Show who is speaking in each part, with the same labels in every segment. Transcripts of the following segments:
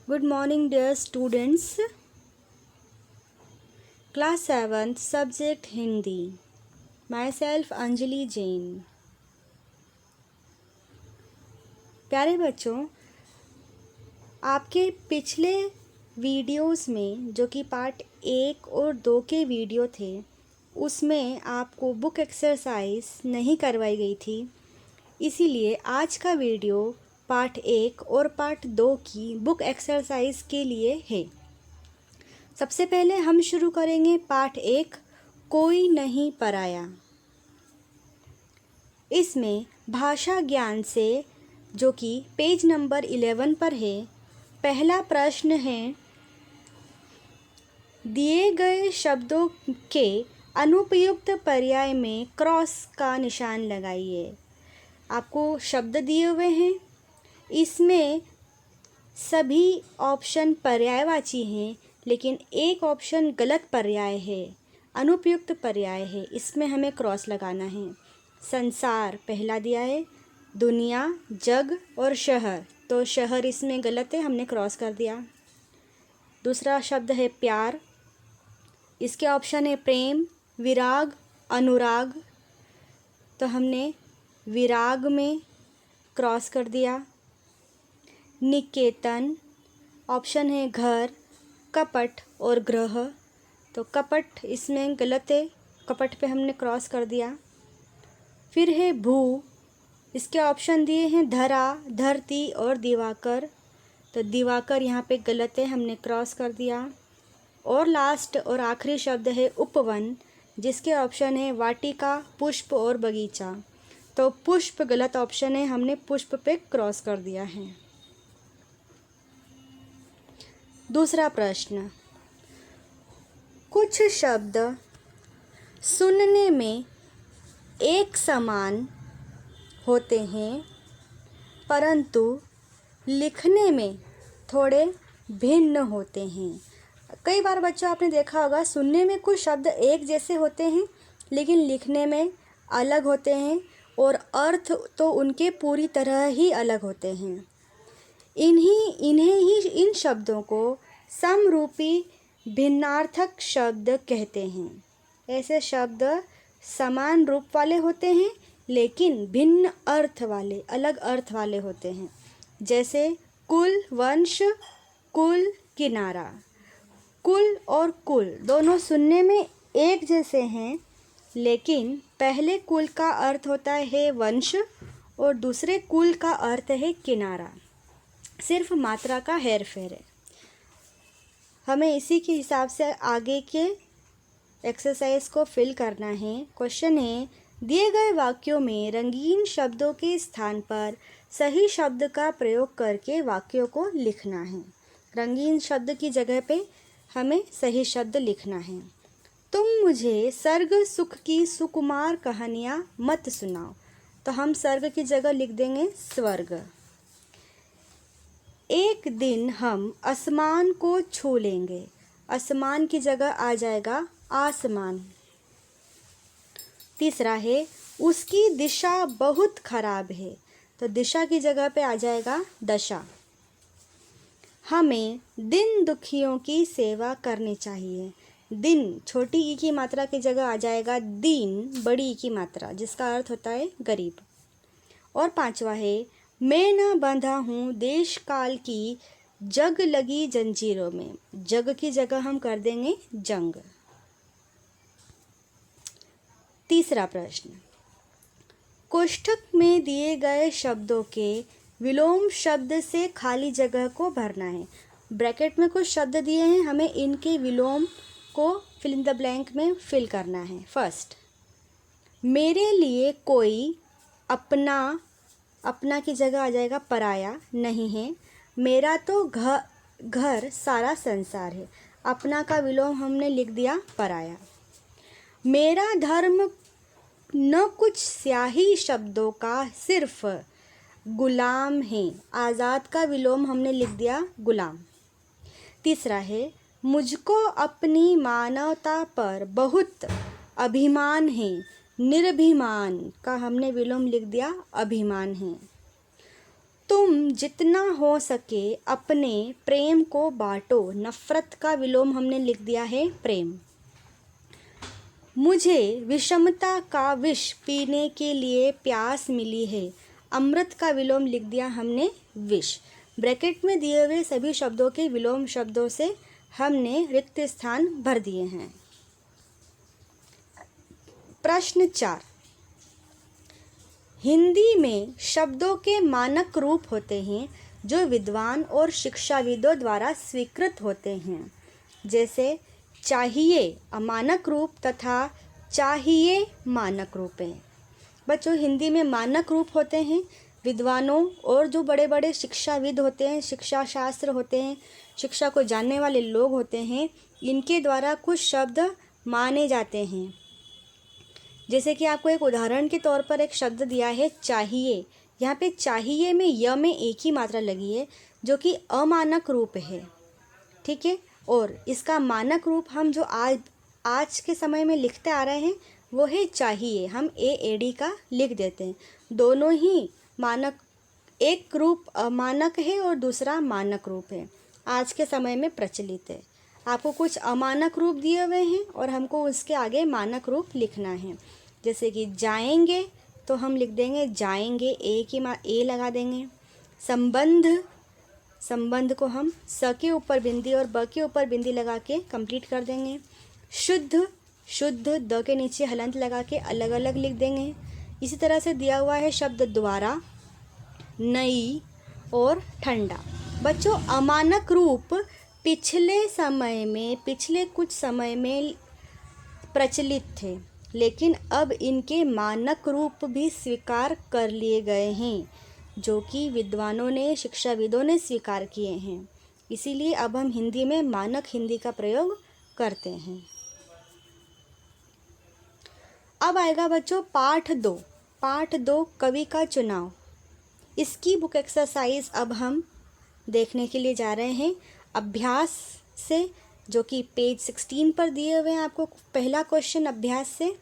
Speaker 1: Good morning, dear students. Class 7th, subject Hindi. Myself Anjali Jain. प्यारे बच्चों, आपके पिछले वीडियोस में जो कि पार्ट 1 और 2 के वीडियो थे, उसमें आपको बुक एक्सरसाइज नहीं करवाई गई थी। इसीलिए आज का वीडियो पार्ट 1 और पार्ट 2 की बुक एक्सरसाइज के लिए है। सबसे पहले हम शुरू करेंगे पार्ट 1, कोई नहीं पराया। इसमें भाषा ज्ञान से, जो कि पेज नंबर 11 पर है, पहला प्रश्न है, दिए गए शब्दों के अनुपयुक्त पर्याय में क्रॉस का निशान लगाइए। आपको शब्द दिए हुए हैं, इसमें सभी ऑप्शन पर्यायवाची हैं, लेकिन एक ऑप्शन गलत पर्याय है, अनुपयुक्त पर्याय है, इसमें हमें क्रॉस लगाना है। संसार पहला दिया है, दुनिया, जग और शहर, तो शहर इसमें गलत है, हमने क्रॉस कर दिया। दूसरा शब्द है प्यार, इसके ऑप्शन है प्रेम, विराग, अनुराग, तो हमने विराग में क्रॉस कर दिया। निकेतन, ऑप्शन है घर, कपट और ग्रह, तो कपट इसमें गलत है, कपट पे हमने क्रॉस कर दिया। फिर है भू, इसके ऑप्शन दिए हैं धरा, धरती और दिवाकर, तो दिवाकर यहाँ पे गलत है, हमने क्रॉस कर दिया। और लास्ट और आखिरी शब्द है उपवन, जिसके ऑप्शन है वाटिका, पुष्प और बगीचा, तो पुष्प गलत ऑप्शन है, हमने पुष्प पे क्रॉस कर दिया है। दूसरा प्रश्न, कुछ शब्द सुनने में एक समान होते हैं, परंतु लिखने में थोड़े भिन्न होते हैं। कई बार बच्चों आपने देखा होगा, सुनने में कुछ शब्द एक जैसे होते हैं, लेकिन लिखने में अलग होते हैं और अर्थ तो उनके पूरी तरह ही अलग होते हैं। इन शब्दों को समरूपी भिन्नार्थक शब्द कहते हैं। ऐसे शब्द समान रूप वाले होते हैं, लेकिन भिन्न अर्थ वाले, अलग अर्थ वाले होते हैं। जैसे कुल, वंश, कुल, किनारा। कुल और कुल दोनों सुनने में एक जैसे हैं, लेकिन पहले कुल का अर्थ होता है वंश और दूसरे कुल का अर्थ है किनारा। सिर्फ मात्रा का हेर फेर है। हमें इसी के हिसाब से आगे के एक्सरसाइज को फिल करना है। क्वेश्चन है, दिए गए वाक्यों में रंगीन शब्दों के स्थान पर सही शब्द का प्रयोग करके वाक्यों को लिखना है। रंगीन शब्द की जगह पे हमें सही शब्द लिखना है। तुम मुझे सर्ग सुख की सुकुमार कहानियाँ मत सुनाओ, तो हम सर्ग की जगह लिख देंगे स्वर्ग। एक दिन हम आसमान को छू लेंगे, आसमान की जगह आ जाएगा आसमान। तीसरा है, उसकी दिशा बहुत खराब है, तो दिशा की जगह पे आ जाएगा दशा। हमें दिन दुखियों की सेवा करनी चाहिए, दिन छोटी ई की मात्रा की जगह आ जाएगा दीन, बड़ी ई की मात्रा, जिसका अर्थ होता है गरीब। और पांचवा है, मैं न बंधा हूँ देश काल की जग लगी जंजीरों में, जग की जगह हम कर देंगे जंग। तीसरा प्रश्न, कोष्ठक में दिए गए शब्दों के विलोम शब्द से खाली जगह को भरना है। ब्रैकेट में कुछ शब्द दिए हैं, हमें इनके विलोम को फिल इन द ब्लैंक में फिल करना है। फर्स्ट, मेरे लिए कोई अपना, अपना की जगह आ जाएगा पराया, नहीं है। मेरा तो घर सारा संसार है, अपना का विलोम हमने लिख दिया पराया। मेरा धर्म न कुछ स्याही शब्दों का सिर्फ गुलाम है, आज़ाद का विलोम हमने लिख दिया गुलाम। तीसरा है, मुझको अपनी मानवता पर बहुत अभिमान है, निर्भिमान का हमने विलोम लिख दिया अभिमान है। तुम जितना हो सके अपने प्रेम को बांटो। नफरत का विलोम हमने लिख दिया है प्रेम। मुझे विषमता का विष पीने के लिए प्यास मिली है। अमृत का विलोम लिख दिया हमने विष। ब्रैकेट में दिए हुए सभी शब्दों के विलोम शब्दों से हमने रिक्त स्थान भर दिए हैं। प्रश्न 4, हिंदी में शब्दों के मानक रूप होते हैं जो विद्वान और शिक्षाविदों द्वारा स्वीकृत होते हैं। जैसे चाहिए अमानक रूप तथा चाहिए मानक रूप है। बच्चों, हिंदी में मानक रूप होते हैं विद्वानों और जो बड़े बड़े शिक्षाविद होते हैं, शिक्षा शास्त्र होते हैं, शिक्षा को जानने वाले लोग होते हैं, इनके द्वारा कुछ शब्द माने जाते हैं। जैसे कि आपको एक उदाहरण के तौर पर एक शब्द दिया है चाहिए। यहाँ पे चाहिए में य में एक ही मात्रा लगी है जो कि अमानक रूप है, ठीक है। और इसका मानक रूप हम जो आज के समय में लिखते आ रहे हैं वो है चाहिए। हम AAD का लिख देते हैं। दोनों ही मानक, एक रूप अमानक है और दूसरा मानक रूप है, आज के समय में प्रचलित है। आपको कुछ अमानक रूप दिए हुए हैं और हमको उसके आगे मानक रूप लिखना है। जैसे कि जाएंगे तो हम लिख देंगे जाएंगे, ए लगा देंगे। संबंध को हम स के ऊपर बिंदी और ब के ऊपर बिंदी लगा के कंप्लीट कर देंगे। शुद्ध द के नीचे हलंत लगा के अलग अलग लिख देंगे। इसी तरह से दिया हुआ है शब्द द्वारा, नई और ठंडा। बच्चों, अमानक रूप पिछले कुछ समय में प्रचलित थे, लेकिन अब इनके मानक रूप भी स्वीकार कर लिए गए हैं, जो कि विद्वानों ने, शिक्षाविदों ने स्वीकार किए हैं। इसीलिए अब हम हिंदी में मानक हिंदी का प्रयोग करते हैं। अब आएगा बच्चों पाठ 2 कवि का चुनाव। इसकी बुक एक्सरसाइज अब हम देखने के लिए जा रहे हैं अभ्यास से, जो कि पेज 16 पर दिए हुए हैं। आपको पहला क्वेश्चन अभ्यास से,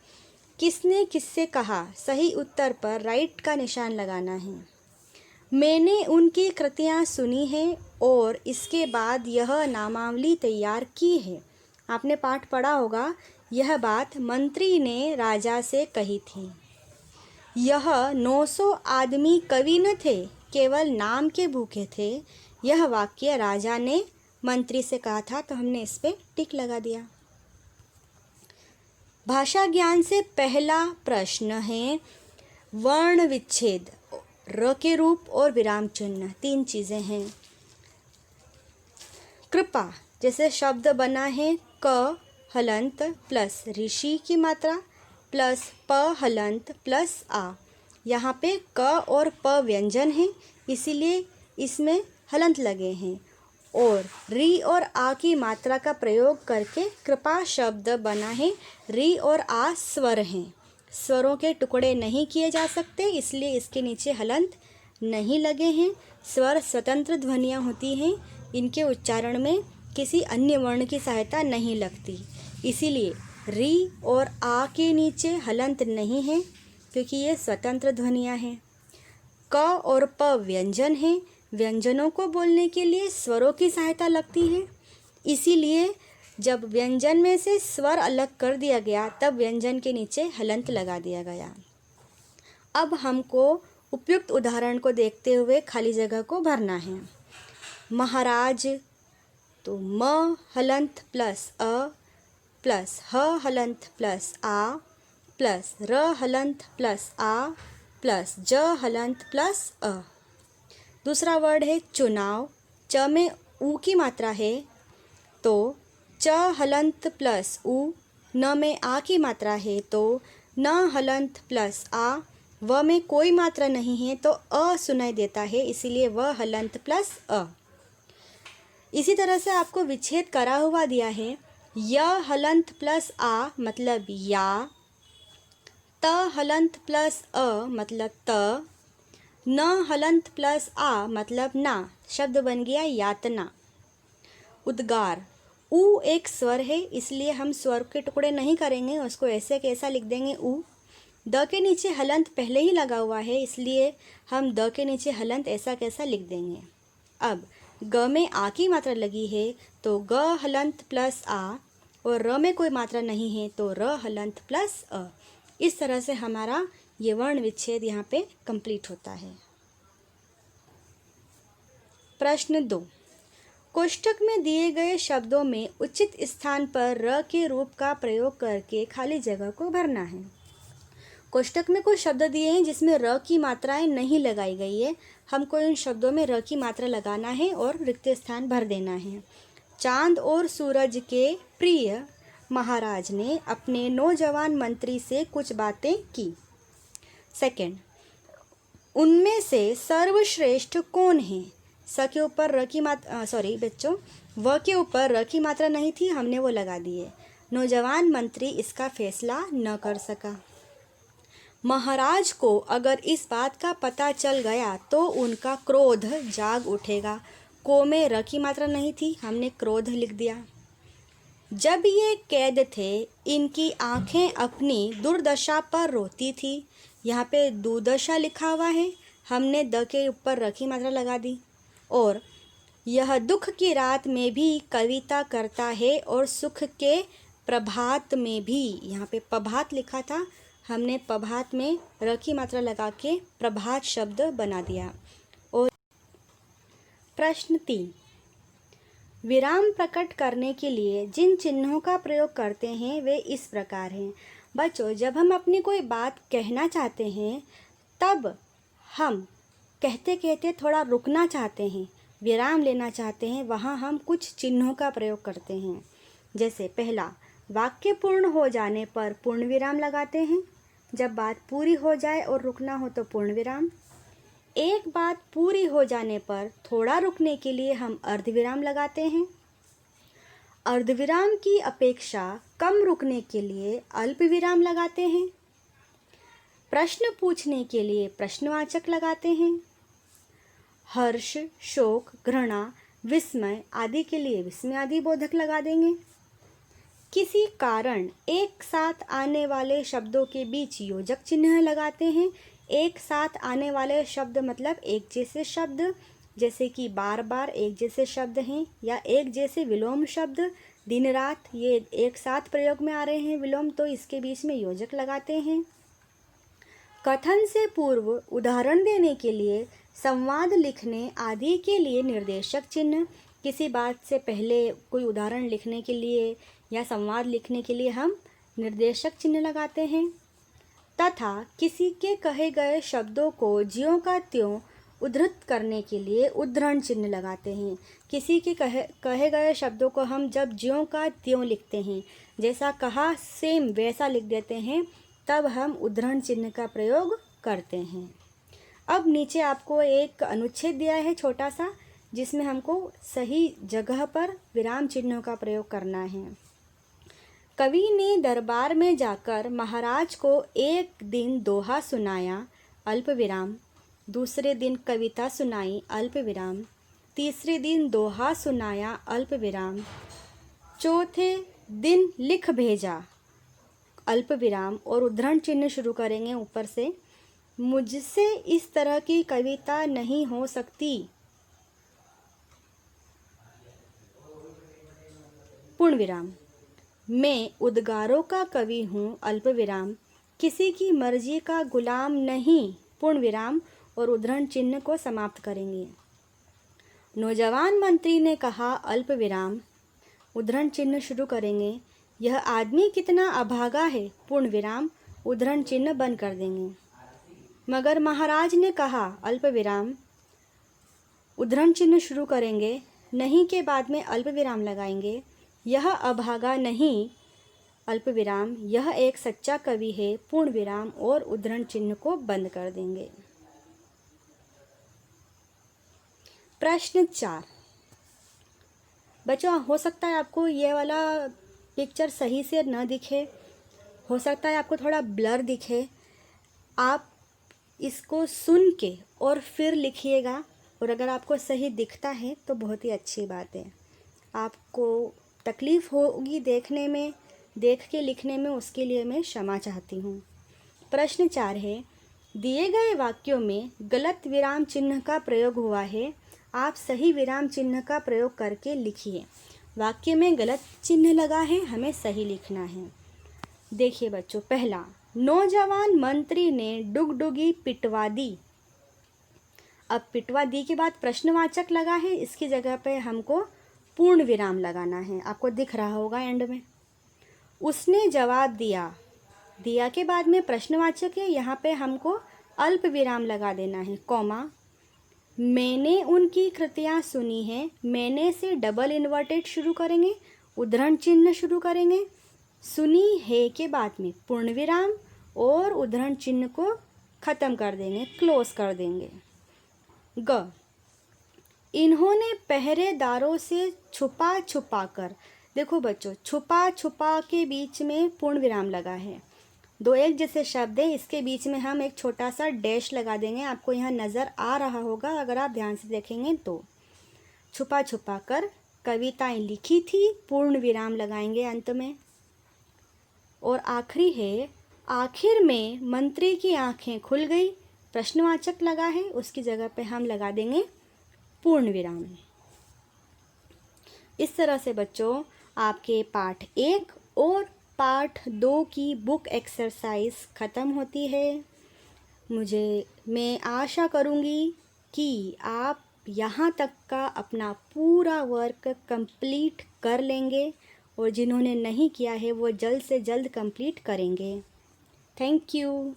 Speaker 1: किसने किससे कहा, सही उत्तर पर राइट का निशान लगाना है। मैंने उनकी कृतियाँ सुनी हैं और इसके बाद यह नामावली तैयार की है। आपने पाठ पढ़ा होगा, यह बात मंत्री ने राजा से कही थी। यह 900 आदमी कवि न थे, केवल नाम के भूखे थे। यह वाक्य राजा ने मंत्री से कहा था, तो हमने इस पे टिक लगा दिया। भाषा ज्ञान से पहला प्रश्न है वर्ण विच्छेद। र के रूप और विराम चिन्ह, 3 चीज़ें हैं। कृपा, जैसे शब्द बना है क हलंत प्लस ऋषि की मात्रा प्लस प हलंत प्लस आ। यहाँ पे क और प व्यंजन है, इसीलिए इसमें हलंत लगे हैं। और री और आ की मात्रा का प्रयोग करके कृपा शब्द बना है। री और आ स्वर हैं, स्वरों के टुकड़े नहीं किए जा सकते, इसलिए इसके नीचे हलंत नहीं लगे हैं। स्वर स्वतंत्र ध्वनियाँ होती हैं, इनके उच्चारण में किसी अन्य वर्ण की सहायता नहीं लगती, इसीलिए री और आ के नीचे हलंत नहीं है, क्योंकि ये स्वतंत्र ध्वनियाँ हैं। क और प व्यंजन हैं, व्यंजनों को बोलने के लिए स्वरों की सहायता लगती है, इसीलिए जब व्यंजन में से स्वर अलग कर दिया गया तब व्यंजन के नीचे हलंत लगा दिया गया। अब हमको उपयुक्त उदाहरण को देखते हुए खाली जगह को भरना है। महाराज, तो म हलंत प्लस अ प्लस ह हलंत प्लस आ प्लस र हलंत प्लस आ प्लस ज हलंत प्लस अ। दूसरा वर्ड है चुनाव। च में ऊ की मात्रा है, तो च हलंत प्लस ऊ। न में आ की मात्रा है, तो न हलंत प्लस आ। व में कोई मात्रा नहीं है, तो अ सुनाई देता है, इसीलिए व हलंत प्लस अ। इसी तरह से आपको विच्छेद करा हुआ दिया है। य हलंत प्लस आ मतलब या, त हलंत प्लस अ मतलब त, न हलंत प्लस आ मतलब ना। शब्द बन गया यातना। उद्गार, ऊ एक स्वर है, इसलिए हम स्वर के टुकड़े नहीं करेंगे, उसको ऐसे कैसा लिख देंगे ऊ। द के नीचे हलंत पहले ही लगा हुआ है, इसलिए हम द के नीचे हलंत ऐसा कैसा लिख देंगे। अब ग में आ की मात्रा लगी है तो ग हलंत प्लस आ, और र में कोई मात्रा नहीं है तो र हलंत प्लस अ। इस तरह से हमारा ये वर्ण विच्छेद यहाँ पे कंप्लीट होता है। प्रश्न 2, कोष्ठक में दिए गए शब्दों में उचित स्थान पर र के रूप का प्रयोग करके खाली जगह को भरना है। कोष्ठक में कुछ शब्द दिए हैं जिसमें र की मात्राएं नहीं लगाई गई है, हमको इन शब्दों में र की मात्रा लगाना है और रिक्त स्थान भर देना है। चांद और सूरज के प्रिय महाराज ने अपने नौजवान मंत्री से कुछ बातें की। सेकंड, उनमें से सर्वश्रेष्ठ कौन है। स के ऊपर र की मात्रा सॉरी बच्चों, व के ऊपर र की मात्रा नहीं थी, हमने वो लगा दी है। नौजवान मंत्री इसका फैसला न कर सका। महाराज को अगर इस बात का पता चल गया तो उनका क्रोध जाग उठेगा। को में र की मात्रा नहीं थी, हमने क्रोध लिख दिया। जब ये कैद थे इनकी आंखें अपनी दुर्दशा पर रोती थी। यहाँ पे दुर्दशा लिखा हुआ है, हमने द के ऊपर र की मात्रा लगा दी। और यह दुख की रात में भी कविता करता है और सुख के प्रभात में भी, यहाँ पे प्रभात लिखा था, हमने प्रभात में र की मात्रा लगा के प्रभात शब्द बना दिया। और प्रश्न 3, विराम प्रकट करने के लिए जिन चिन्हों का प्रयोग करते हैं वे इस प्रकार हैं। बच्चों, जब हम अपनी कोई बात कहना चाहते हैं तब हम कहते कहते थोड़ा रुकना चाहते हैं, विराम लेना चाहते हैं, वहाँ हम कुछ चिन्हों का प्रयोग करते हैं। जैसे पहला, वाक्य पूर्ण हो जाने पर पूर्ण विराम लगाते हैं। जब बात पूरी हो जाए और रुकना हो तो पूर्ण विराम। एक बात पूरी हो जाने पर थोड़ा रुकने के लिए हम अर्धविराम लगाते हैं। अर्धविराम की अपेक्षा कम रुकने के लिए अल्प विराम लगाते हैं। प्रश्न पूछने के लिए प्रश्नवाचक लगाते हैं। हर्ष, शोक, घृणा, विस्मय आदि के लिए विस्मयादि बोधक लगा देंगे। किसी कारण एक साथ आने वाले शब्दों के बीच योजक चिन्ह लगाते हैं। एक साथ आने वाले शब्द मतलब एक जैसे शब्द, जैसे कि बार बार एक जैसे शब्द हैं, या एक जैसे विलोम शब्द, दिन रात, ये एक साथ प्रयोग में आ रहे हैं विलोम, तो इसके बीच में योजक लगाते हैं। कथन से पूर्व उदाहरण देने के लिए, संवाद लिखने आदि के लिए निर्देशक चिन्ह, किसी बात से पहले कोई उदाहरण लिखने के लिए या संवाद लिखने के लिए हम निर्देशक चिन्ह लगाते हैं। तथा किसी के कहे गए शब्दों को ज्यों का त्यों उद्धृत करने के लिए उद्धरण चिन्ह लगाते हैं। किसी के कहे गए शब्दों को हम जब ज्यों का त्यों लिखते हैं, जैसा कहा सेम वैसा लिख देते हैं, तब हम उद्धरण चिन्ह का प्रयोग करते हैं। अब नीचे आपको एक अनुच्छेद दिया है छोटा सा, जिसमें हमको सही जगह पर विराम चिन्हों का प्रयोग करना है। कवि ने दरबार में जाकर महाराज को एक दिन दोहा सुनाया, अल्प विराम। दूसरे दिन कविता सुनाई, अल्प विराम। तीसरे दिन दोहा सुनाया, अल्प विराम। चौथे दिन लिख भेजा, अल्प विराम। और उद्धरण चिन्ह शुरू करेंगे ऊपर से, मुझसे इस तरह की कविता नहीं हो सकती, पूर्ण विराम। मैं उद्गारों का कवि हूँ, अल्प विराम। किसी की मर्जी का गुलाम नहीं, पूर्ण विराम। और उद्धरण चिन्ह को समाप्त करेंगे। नौजवान मंत्री ने कहा, अल्प विराम। उद्धरण चिन्ह शुरू करेंगे। यह आदमी कितना अभागा है, पूर्ण विराम। उद्धरण चिन्ह बंद कर देंगे। मगर महाराज ने कहा, अल्प विराम। उद्धरण चिन्ह शुरू करेंगे। नहीं के बाद में अल्प विराम लगाएंगे। यह अभागा नहीं, अल्प विराम। यह एक सच्चा कवि है, पूर्ण विराम। और उद्धरण चिन्ह को बंद कर देंगे। प्रश्न 4, बच्चों हो सकता है आपको ये वाला पिक्चर सही से न दिखे, हो सकता है आपको थोड़ा ब्लर दिखे। आप इसको सुन के और फिर लिखिएगा, और अगर आपको सही दिखता है तो बहुत ही अच्छी बात है। आपको तकलीफ़ होगी देखने में, देख के लिखने में, उसके लिए मैं क्षमा चाहती हूँ। प्रश्न 4 है, दिए गए वाक्यों में गलत विराम चिन्ह का प्रयोग हुआ है, आप सही विराम चिन्ह का प्रयोग करके लिखिए। वाक्य में गलत चिन्ह लगा है, हमें सही लिखना है। देखिए बच्चों, पहला, नौजवान मंत्री ने डुगडुगी पिटवा दी। अब पिटवा दी के बाद प्रश्नवाचक लगा है, इसकी जगह पे हमको पूर्ण विराम लगाना है, आपको दिख रहा होगा एंड में। उसने जवाब दिया, दिया के बाद में प्रश्नवाचक है, यहाँ पे हमको अल्प विराम लगा देना है, कॉमा। मैंने उनकी कृतियाँ सुनी हैं, मैंने से डबल इन्वर्टेड शुरू करेंगे, उद्धरण चिन्ह शुरू करेंगे। सुनी है के बाद में पूर्ण विराम और उद्धरण चिन्ह को ख़त्म कर देंगे, क्लोज कर देंगे। ग, इन्होंने पहरेदारों से छुपा छुपा कर, देखो बच्चों, छुपा छुपा के बीच में पूर्ण विराम लगा है, दो एक जैसे शब्द है, इसके बीच में हम एक छोटा सा डैश लगा देंगे, आपको यहाँ नज़र आ रहा होगा अगर आप ध्यान से देखेंगे तो। छुपा छुपा कर कविताएं लिखी थी, पूर्ण विराम लगाएंगे अंत में। और आखिरी है, आखिर में मंत्री की आंखें खुल गई, प्रश्नवाचक लगा है, उसकी जगह पे हम लगा देंगे पूर्ण विराम। इस तरह से बच्चों आपके पाठ 1 और पाठ 2 की बुक एक्सरसाइज ख़त्म होती है। मैं आशा करूँगी कि आप यहाँ तक का अपना पूरा वर्क कंप्लीट कर लेंगे और जिन्होंने नहीं किया है वो जल्द से जल्द कंप्लीट करेंगे। Thank you.